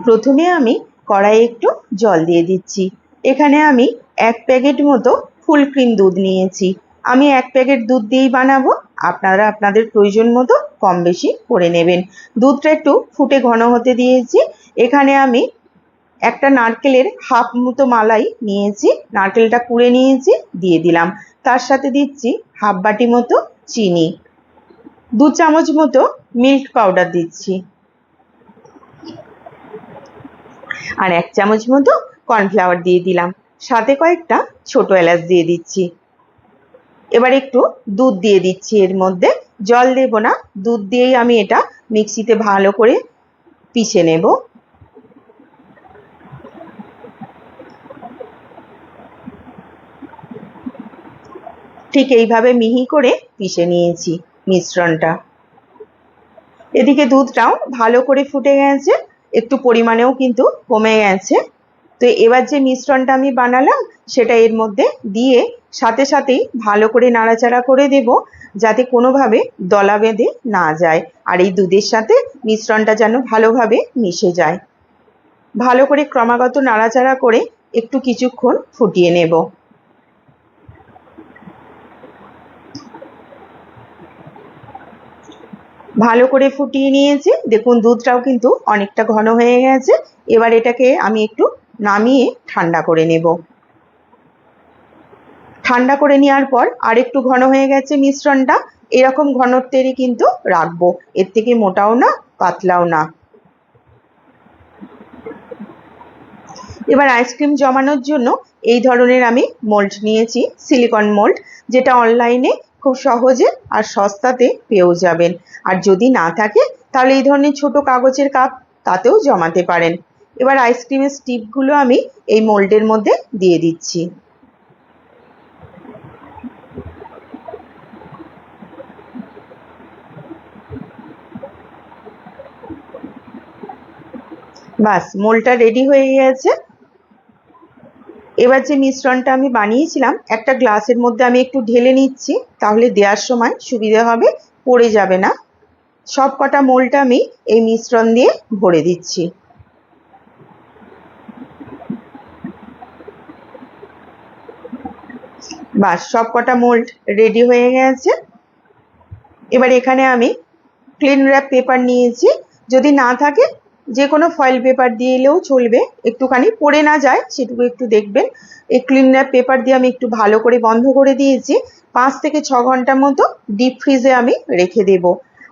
প্রথমে আমি কড়াইয়ে একটু জল দিয়ে দিচ্ছি। এখানে আমি 1 প্যাকেট মতো ফুল ক্রিম দুধ নিয়েছি। আমি 1 প্যাকেট দুধ দিয়েই বানাবো, আপনারা আপনাদের প্রয়োজন মতো কম বেশি করে নেবেন। দুধটা একটু ফুটে ঘন হতে দিয়েছি। এখানে আমি একটা নারকেলের হাফ মতো মালাই নিয়েছি, নারকেলটা কুড়ে নিয়েছি, দিয়ে দিলাম। তার সাথে দিচ্ছি হাফ বাটি মতো চিনি, 2 চামচ মতো মিল্ক পাউডার দিচ্ছি, আর 1 চামচ মতো কর্নফ্লাওয়ার দিয়ে দিলাম। সাথে কয়েকটা ছোট এলাচ দিয়ে দিচ্ছি। এবার একটু দুধ দিয়ে দিচ্ছি, এর মধ্যে জল দেব না, দুধ দিয়েই আমি এটা মিক্সিতে ভালো করে পিষে নেব। ঠিক এইভাবে মিহি করে পিষে নিয়েছি মিশ্রণটা। এদিকে দুধটাও ভালো করে ফুটে গেছে, একটু পরিমাণেও কিন্তু কমে গেছে। তো এবার যে মিশ্রণটা আমি বানালাম সেটা এর মধ্যে দিয়ে সাথে সাথেই ভালো করে নাড়াচাড়া করে দেব, যাতে কোনোভাবে দলা বেঁধে না যায়, আর এই দুধের সাথে মিশ্রণটা যেন ভালোভাবে মিশে যায়। ভালো করে ক্রমাগত নাড়াচাড়া করে একটু কিছুক্ষণ ফুটিয়ে নেব। ভালো করে ফুটিয়ে নিয়েছি, দেখুন দুধটাও কিন্তু অনেকটা ঘন হয়ে গেছে। এবার এটাকে আমি একটু নামিয়ে ঠান্ডা করে নেব। ঠান্ডা করে নেওয়ার পর আরেকটু ঘন হয়ে গেছে মিশ্রণটা, এরকম ঘনত্বেরই কিন্তু রাখবো, এর থেকে মোটাও না পাতলাও না। এবার আইসক্রিম জমানোর জন্য এই ধরনের আমি মোল্ড নিয়েছি, সিলিকন মোল্ড, যেটা অনলাইনে খুব সহজে আর সস্তাতে পেয়েও যাবেন। আর যদি না থাকে তাহলে এই ধরনের ছোট কাগজের কাপ, তাতেও জমাতে পারেন। এবার আইসক্রিমের স্টিকগুলো আমি এই মোল্ডের মধ্যে দিয়ে দিচ্ছি। বাস, মোল্ডটা রেডি হয়ে গেছে। এবার যে মিশ্রণটা আমি বানিয়েছিলাম একটা গ্লাসের মধ্যে আমি একটু ঢেলে নিচ্ছি, তাহলে দেওয়ার সময় সুবিধা হবে, পড়ে যাবে না। সব কটা মোল্ডটা আমি এই মিশ্রণ দিয়ে ভরে দিচ্ছি। বাস, সব কটা মোল্ড রেডি হয়ে গেছে। এবার এখানে আমি ক্লিন র্যাপ পেপার নিয়েছি, যদি না থাকে যে কোনো ফয়েল পেপার দিয়ে এলেও চলবে, একটুখানি পড়ে না যায় সেটুকু একটু দেখবেন। এই ক্লিন র্যাপ পেপার দিয়ে আমি একটু ভালো করে বন্ধ করে দিয়েছি। 5 থেকে 6 ঘন্টা মতো ডিপ ফ্রিজে আমি রেখে দেব।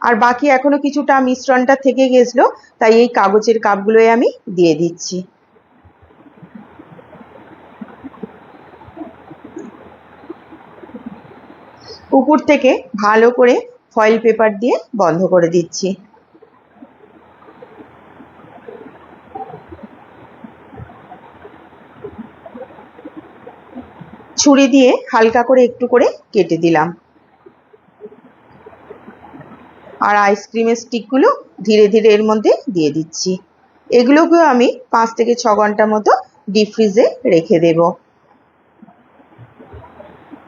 আর বাকি এখনো কিছুটা মিশ্রণটা থেকে গেছিলো, তাই এই কাগজের কাপগুলোয় আমি দিয়ে দিচ্ছি। উপর থেকে ভালো করে ফয়েল পেপার দিয়ে বন্ধ করে দিচ্ছি। ছুরি দিয়ে হালকা করে একটু করে কেটে দিলাম। আর আইসক্রিমের স্টিকগুলো ধীরে ধীরে এর মধ্যে দিয়ে দিচ্ছি। এগুলোকেও আমি 5 থেকে 6 ঘন্টা মতো ডিপ ফ্রিজে রেখে দেব।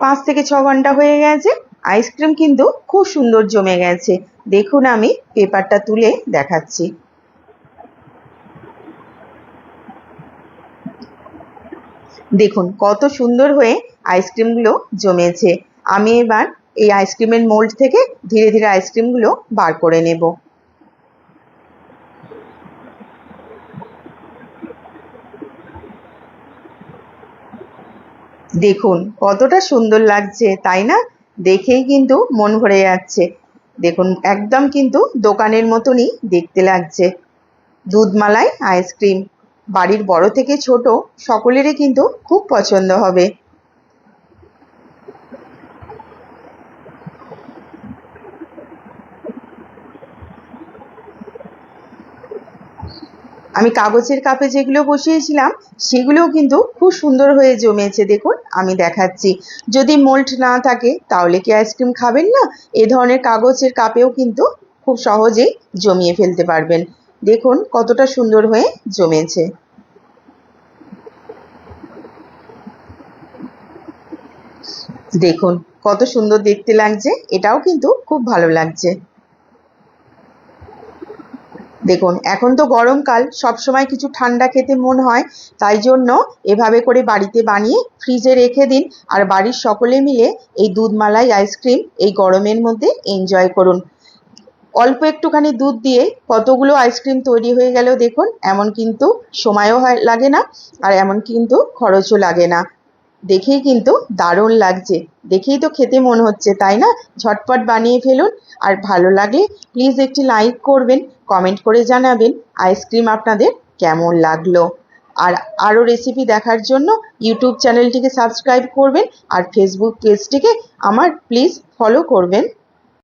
5 থেকে 6 ঘন্টা হয়ে গেছে, আইসক্রিম কিন্তু খুব সুন্দর জমে গেছে। দেখুন আমি পেপারটা তুলে দেখাচ্ছি। দেখুন কত সুন্দর হয়ে আইসক্রিমগুলো জমেছে। আমি এবার এই আইসক্রিমের মোল্ড থেকে ধীরে ধীরে আইসক্রিমগুলো বার করে নেব। দেখুন কতটা সুন্দর লাগছে, তাই না? দেখেই কিন্তু মন ভরে যাচ্ছে। দেখুন একদম কিন্তু দোকানের মতনই দেখতে লাগছে। দুধ মালাই আইসক্রিম বাড়ির বড় থেকে ছোট সকলেরই কিন্তু খুব পছন্দ হবে। আমি কাগজের কাপে যেগুলো বসিয়েছিলাম সেগুলোও কিন্তু খুব সুন্দর হয়ে জমেছে। দেখুন আমি দেখাচ্ছি। যদি মোল্ড না থাকে তাহলে কি আইসক্রিম খাবেন না? এ ধরনের কাগজের কাপেও কিন্তু খুব সহজেই জমিয়ে ফেলতে পারবেন। দেখুন কতটা সুন্দর হয়ে জমেছে। দেখুন কত সুন্দর দেখতে লাগছে, এটাও কিন্তু খুব ভালো লাগছে। দেখুন এখন তো গরমকাল, সব সময় কিছু ঠান্ডা খেতে মন হয়, তাই জন্য এভাবে করে বাড়িতে বানিয়ে ফ্রিজে রেখে দিন আর বাড়ির সকলে মিলে এই দুধ মালাই আইসক্রিম এই গরমের মধ্যে এনজয় করুন। অল্প একটুখানি দুধ দিয়ে কতগুলো আইসক্রিম তৈরি হয়ে গেল দেখুন। এমন কিন্তু সময়ও লাগে না আর এমন কিন্তু খরচও লাগে না। দেখেই কিন্তু দারুণ লাগছে, দেখেই তো খেতে মন হচ্ছে, তাই না? ঝটপট বানিয়ে ফেলুন। আর ভালো লাগলে প্লিজ একটি লাইক করবেন, কমেন্ট করে জানাবেন আইসক্রিম আপনাদের কেমন লাগলো। আর আরও রেসিপি দেখার জন্য ইউটিউব চ্যানেলটিকে সাবস্ক্রাইব করবেন আর ফেসবুক পেজটিকে আমার প্লিজ ফলো করবেন।